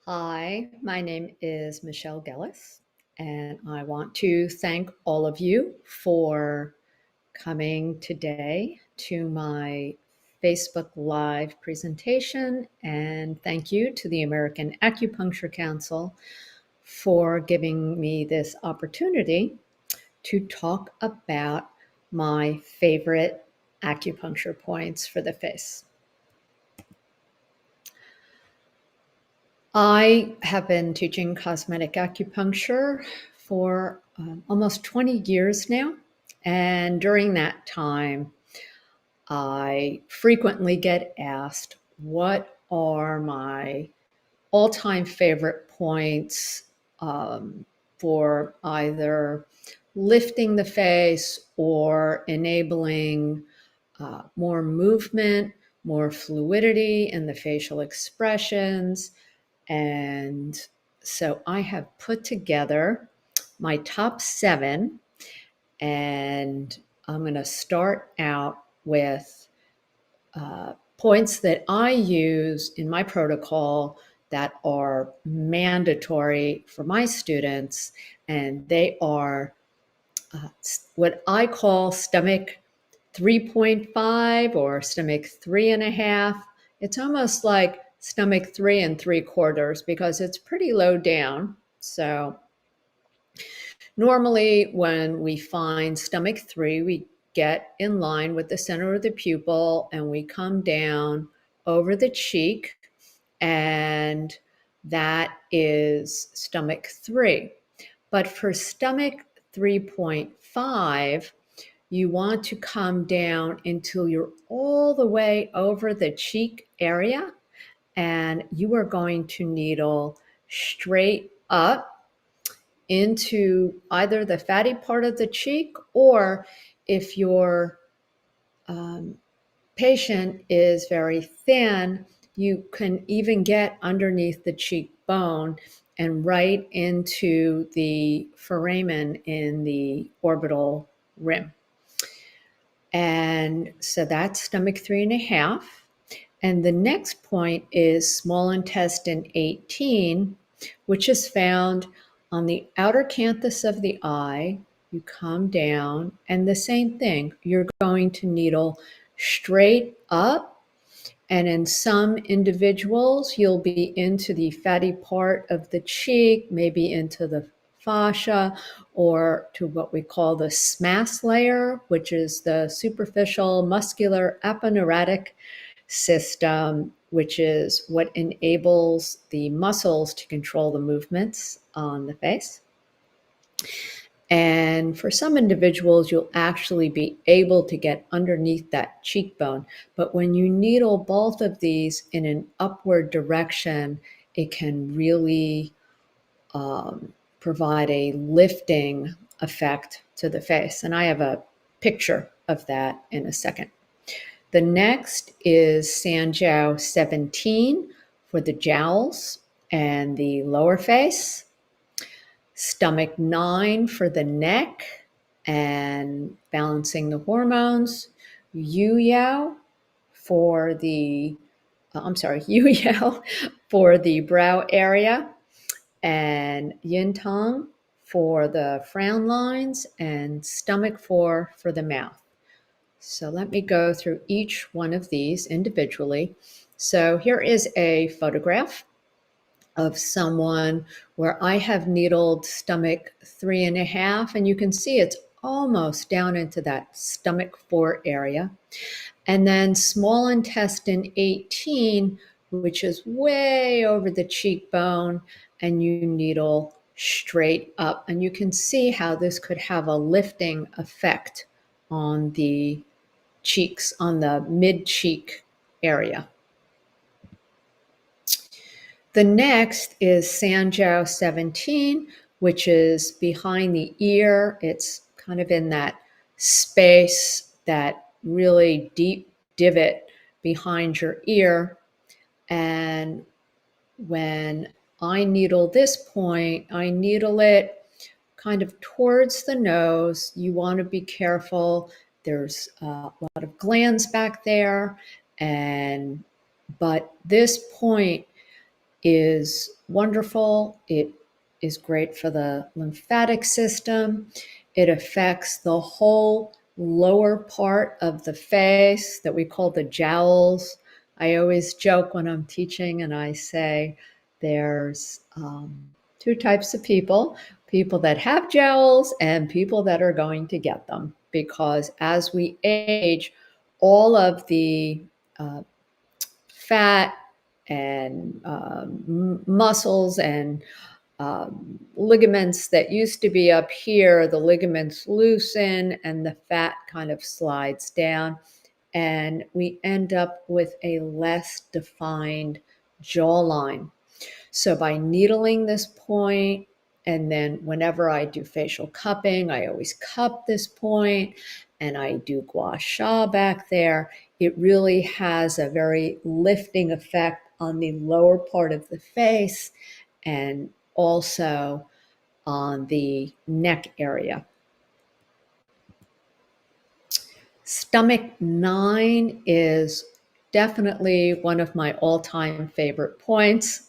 Hi, my name is Michelle Gellis, and I want to thank all of you for coming today to my Facebook Live presentation. And thank you to the American Acupuncture Council for giving me this opportunity to talk about my favorite acupuncture points for the face. I have been teaching cosmetic acupuncture for almost 20 years now. And during that time, I frequently get asked, what are my all-time favorite points for either lifting the face or enabling more movement, more fluidity in the facial expressions. And so I have put together my top 7, and I'm going to start out with points that I use in my protocol that are mandatory for my students, and they are what I call stomach 3.5 or stomach 3.5. It's almost like stomach 3 3/4 because it's pretty low down. So normally when we find stomach 3, we get in line with the center of the pupil and we come down over the cheek, and that is stomach 3. But for stomach 3.5, you want to come down until you're all the way over the cheek area, and you are going to needle straight up into either the fatty part of the cheek, or if your patient is very thin, you can even get underneath the cheekbone and right into the foramen in the orbital rim. And so that's stomach 3.5. And the next point is small intestine 18, which is found on the outer canthus of the eye. You come down, and the same thing, you're going to needle straight up. And in some individuals, you'll be into the fatty part of the cheek, maybe into the fascia, or to what we call the SMAS layer, which is the superficial muscular aponeurotic system, which is what enables the muscles to control the movements on the face. And for some individuals, you'll actually be able to get underneath that cheekbone. But when you needle both of these in an upward direction, it can really provide a lifting effect to the face. And I have a picture of that in a second. The next is Sanjiao 17 for the jowls and the lower face. Stomach 9 for the neck and balancing the hormones. Yu Yao for the, Yu Yao for the brow area, and Yin Tong for the frown lines, and stomach 4 for the mouth. So let me go through each one of these individually. So here is a photograph of someone where I have needled stomach 3.5, and you can see it's almost down into that stomach 4 area. And then small intestine 18, which is way over the cheekbone, and you needle straight up. And you can see how this could have a lifting effect on the cheeks, on the mid-cheek area. The next is Sanjiao 17, which is behind the ear. It's kind of in that space, that really deep divot behind your ear. And when I needle this point, I needle it kind of towards the nose. You want to be careful. There's a lot of glands back there. But this point is wonderful. It is great for the lymphatic system. It affects the whole lower part of the face that we call the jowls. I always joke when I'm teaching and I say there's two types of people that have jowls and people that are going to get them. Because as we age, all of the fat and muscles and ligaments that used to be up here, the ligaments loosen and the fat kind of slides down. And we end up with a less defined jawline. So by needling this point, and then whenever I do facial cupping, I always cup this point and I do gua sha back there. It really has a very lifting effect on the lower part of the face and also on the neck area. Stomach 9 is definitely one of my all-time favorite points.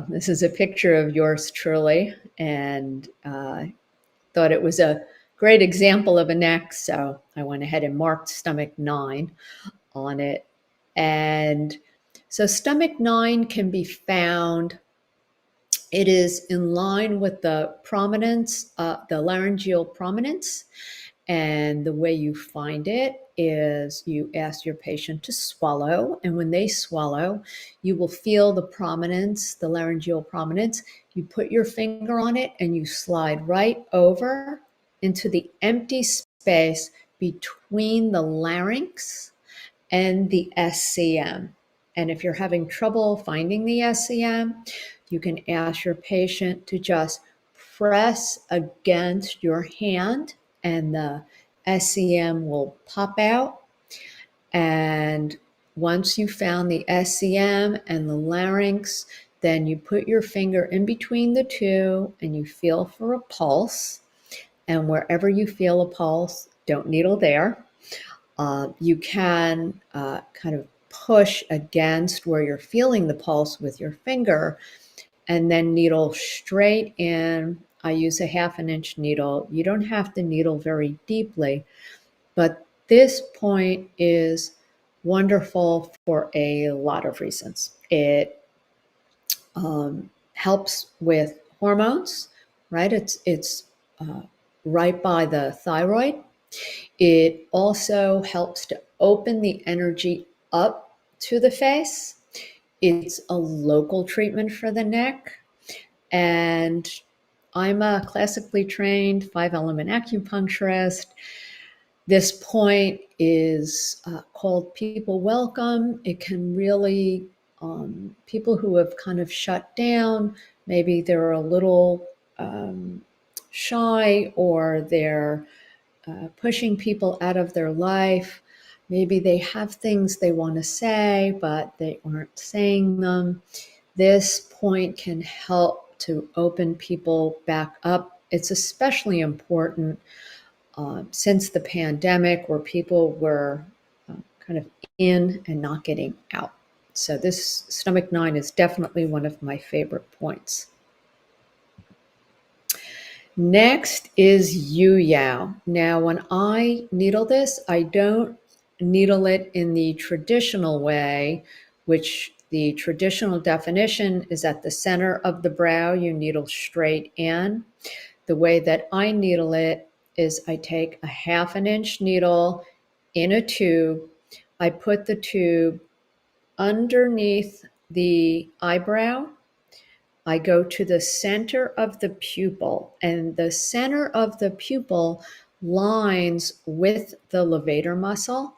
This is a picture of yours truly, and thought it was a great example of a neck, so I went ahead and marked stomach 9 on it. And so stomach 9 can be found, it is in line with the prominence, the laryngeal prominence. And the way you find it is you ask your patient to swallow. And when they swallow, you will feel the prominence, the laryngeal prominence. You put your finger on it and you slide right over into the empty space between the larynx and the SCM. And if you're having trouble finding the SCM, you can ask your patient to just press against your hand and the SCM will pop out. And once you found the SCM and the larynx, then you put your finger in between the two and you feel for a pulse. And wherever you feel a pulse, don't needle there. You can kind of push against where you're feeling the pulse with your finger and then needle straight in. I use a 1/2 inch needle. You don't have to needle very deeply, but this point is wonderful for a lot of reasons. It helps with hormones, right? It's right by the thyroid. It also helps to open the energy up to the face. It's a local treatment for the neck. And I'm a classically trained 5-element acupuncturist. This point is called People Welcome. It can really, people who have kind of shut down, maybe they're a little shy or they're pushing people out of their life. Maybe they have things they want to say, but they aren't saying them. This point can help to open people back up. It's especially important since the pandemic where people were kind of in and not getting out. So this stomach 9 is definitely one of my favorite points. Next is Yu Yao. Now, when I needle this, I don't needle it in the traditional way, which the traditional definition is at the center of the brow, you needle straight in. The way that I needle it is I take a 1/2 inch needle in a tube. I put the tube underneath the eyebrow. I go to the center of the pupil, and the center of the pupil lines with the levator muscle.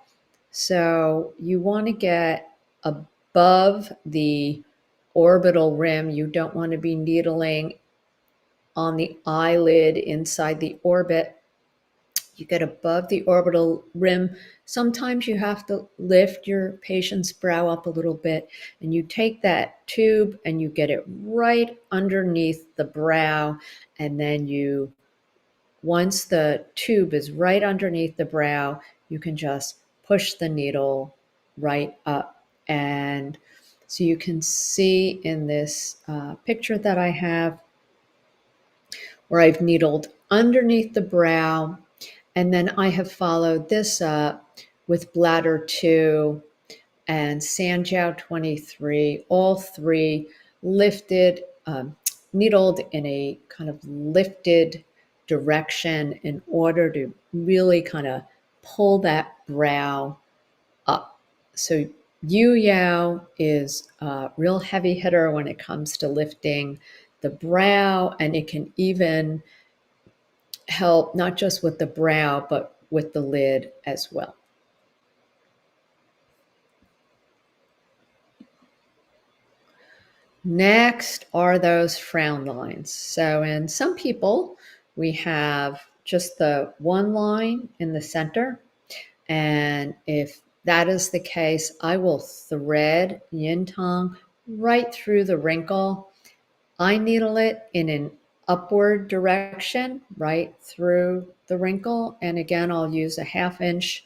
So you want to get above the orbital rim. You don't want to be needling on the eyelid inside the orbit. You get above the orbital rim. Sometimes you have to lift your patient's brow up a little bit, and you take that tube and you get it right underneath the brow. And then you, once the tube is right underneath the brow, you can just push the needle right up. And So you can see in this picture that I have where I've needled underneath the brow, and then I have followed this up with bladder 2 and Sanjiao 23, all three lifted, needled in a kind of lifted direction in order to really kind of pull that brow up. So Yu Yao is a real heavy hitter when it comes to lifting the brow, and it can even help not just with the brow, but with the lid as well. Next are those frown lines. So in some people, we have just the one line in the center. And if that is the case, I will thread yin tong right through the wrinkle. I needle it in an upward direction, right through the wrinkle. And again, I'll use a 1/2 inch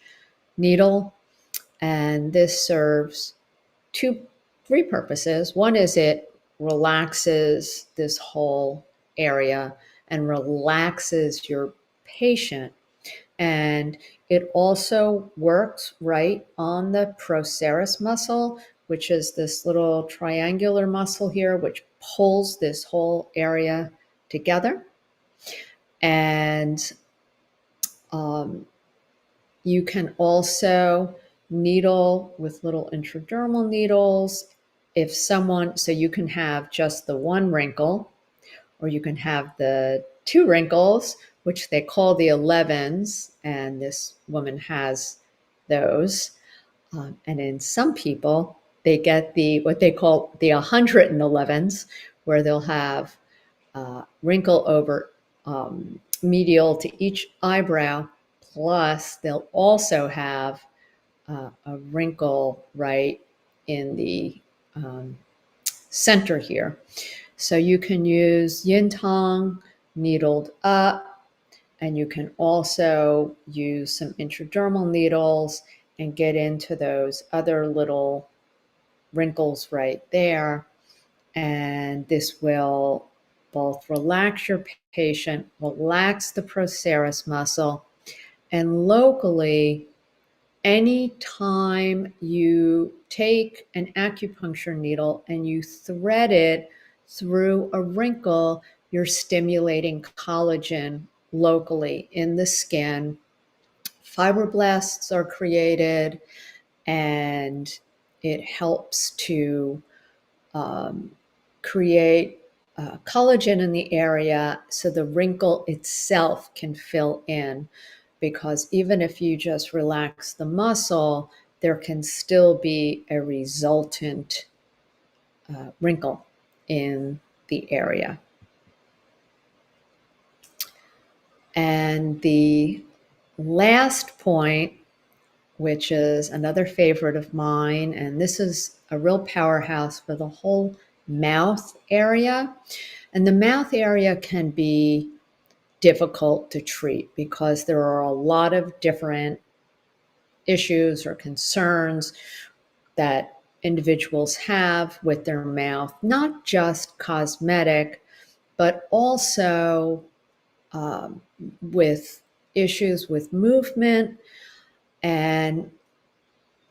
needle. And this serves three purposes. One is it relaxes this whole area and relaxes your patient. And it also works right on the procerus muscle, which is this little triangular muscle here, which pulls this whole area together. And you can also needle with little intradermal needles. If someone, so you can have just the one wrinkle, or you can have the two wrinkles, which they call the 11s, and this woman has those. And in some people, they get the what they call the 111s, where they'll have wrinkle over medial to each eyebrow, plus they'll also have a wrinkle right in the center here. So you can use yin tong needled up, and you can also use some intradermal needles and get into those other little wrinkles right there. And this will both relax your patient, relax the procerus muscle, and locally, anytime you take an acupuncture needle and you thread it through a wrinkle, you're stimulating collagen locally in the skin. Fibroblasts are created, and it helps to create collagen in the area so the wrinkle itself can fill in. Because even if you just relax the muscle, there can still be a resultant wrinkle in the area. And the last point, which is another favorite of mine, and this is a real powerhouse for the whole mouth area. And the mouth area can be difficult to treat because there are a lot of different issues or concerns that individuals have with their mouth, not just cosmetic, but also with issues with movement. And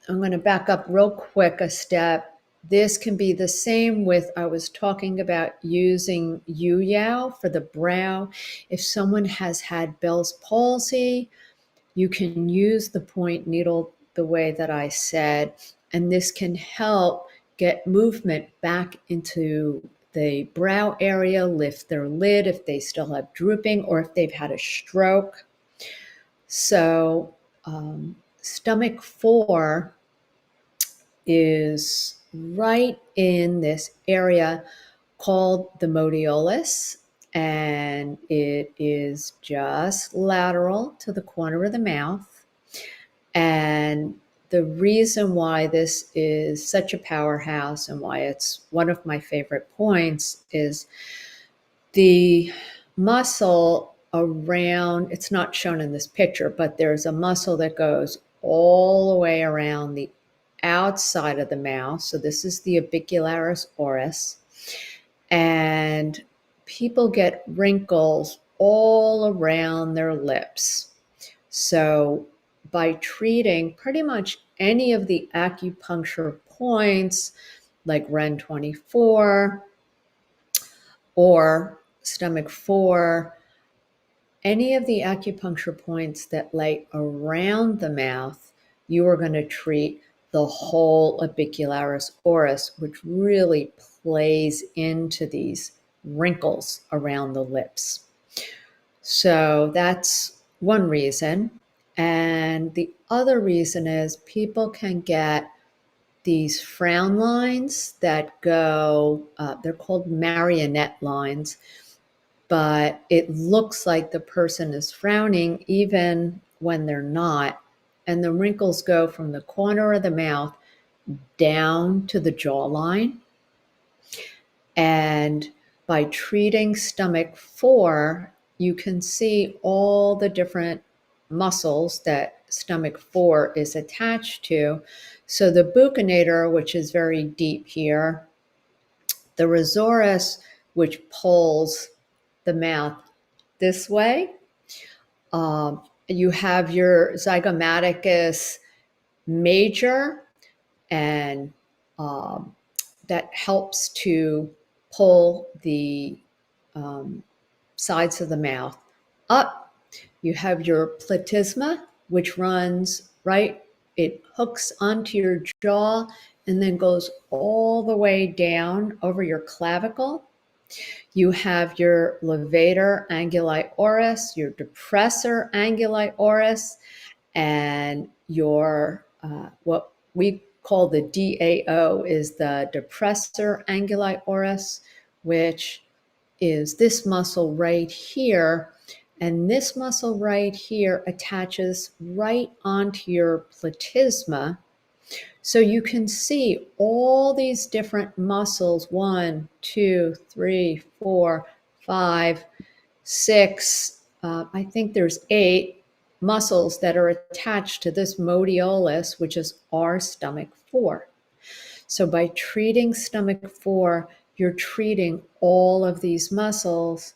I'm going to back up real quick a step. This can be the same with, I was talking about using Yu Yao for the brow. If someone has had Bell's palsy, you can use the point needle the way that I said, and this can help get movement back into the brow area, lift their lid if they still have drooping or if they've had a stroke. So stomach 4 is right in this area called the modiolus, and it is just lateral to the corner of the mouth. And the reason why this is such a powerhouse and why it's one of my favorite points is the muscle around, it's not shown in this picture, but there's a muscle that goes all the way around the outside of the mouth. So this is the orbicularis oris. And people get wrinkles all around their lips. So by treating pretty much any of the acupuncture points like REN 24 or stomach 4, any of the acupuncture points that lay around the mouth, you are going to treat the whole orbicularis oris, which really plays into these wrinkles around the lips. So that's one reason. And the other reason is people can get these frown lines that go, they're called marionette lines, but it looks like the person is frowning even when they're not. And the wrinkles go from the corner of the mouth down to the jawline. And by treating stomach 4, you can see all the different muscles that stomach 4 is attached to. So the buccinator, which is very deep here, the rosaris, which pulls the mouth this way. You have your zygomaticus major, and that helps to pull the sides of the mouth up. You have your platysma, which runs right, it hooks onto your jaw and then goes all the way down over your clavicle. You have your levator anguli oris, your depressor anguli oris, and your what we call the DAO is the depressor anguli oris, which is this muscle right here. And this muscle right here attaches right onto your platysma. So you can see all these different muscles, 1, 2, 3, 4, 5, 6, I think there's 8 muscles that are attached to this modiolus, which is our stomach 4. So by treating stomach 4, you're treating all of these muscles.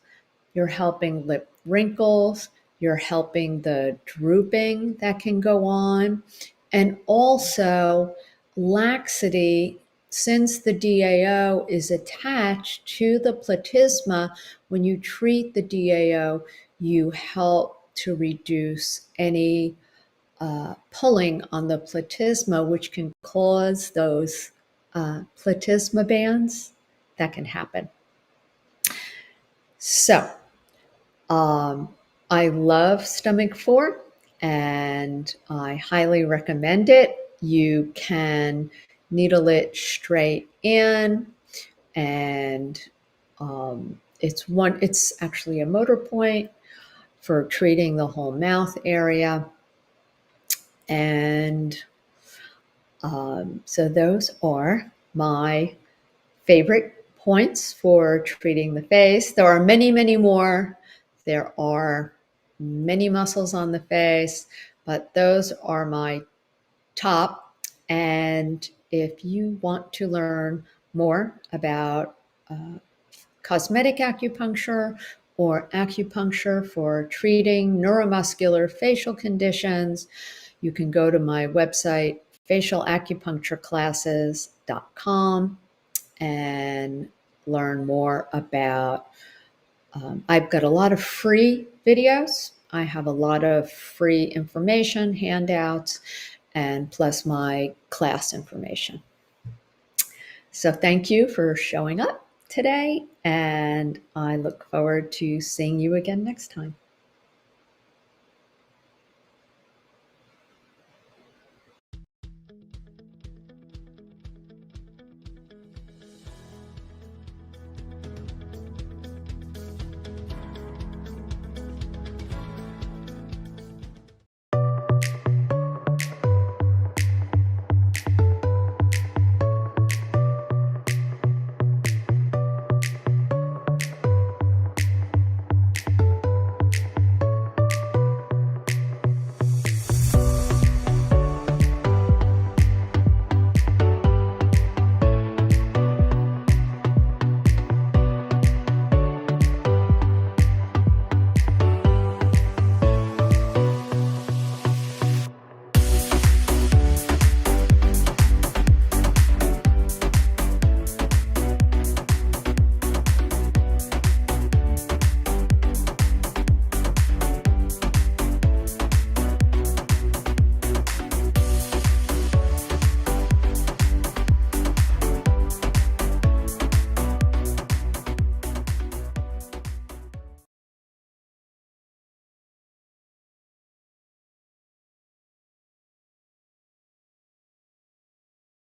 You're helping lip wrinkles, you're helping the drooping that can go on, and also laxity. Since the DAO is attached to the platysma, when you treat the DAO, you help to reduce any pulling on the platysma, which can cause those platysma bands that can happen. So I love stomach 4 and I highly recommend it. You can needle it straight in, and it's actually a motor point for treating the whole mouth area. And so those are my favorite points for treating the face. There are many, many more. There are many muscles on the face, but those are my top. And if you want to learn more about cosmetic acupuncture or acupuncture for treating neuromuscular facial conditions, you can go to my website, facialacupunctureclasses.com, and learn more about. I've got a lot of free videos. I have a lot of free information, handouts, and plus my class information. So thank you for showing up today, and I look forward to seeing you again next time.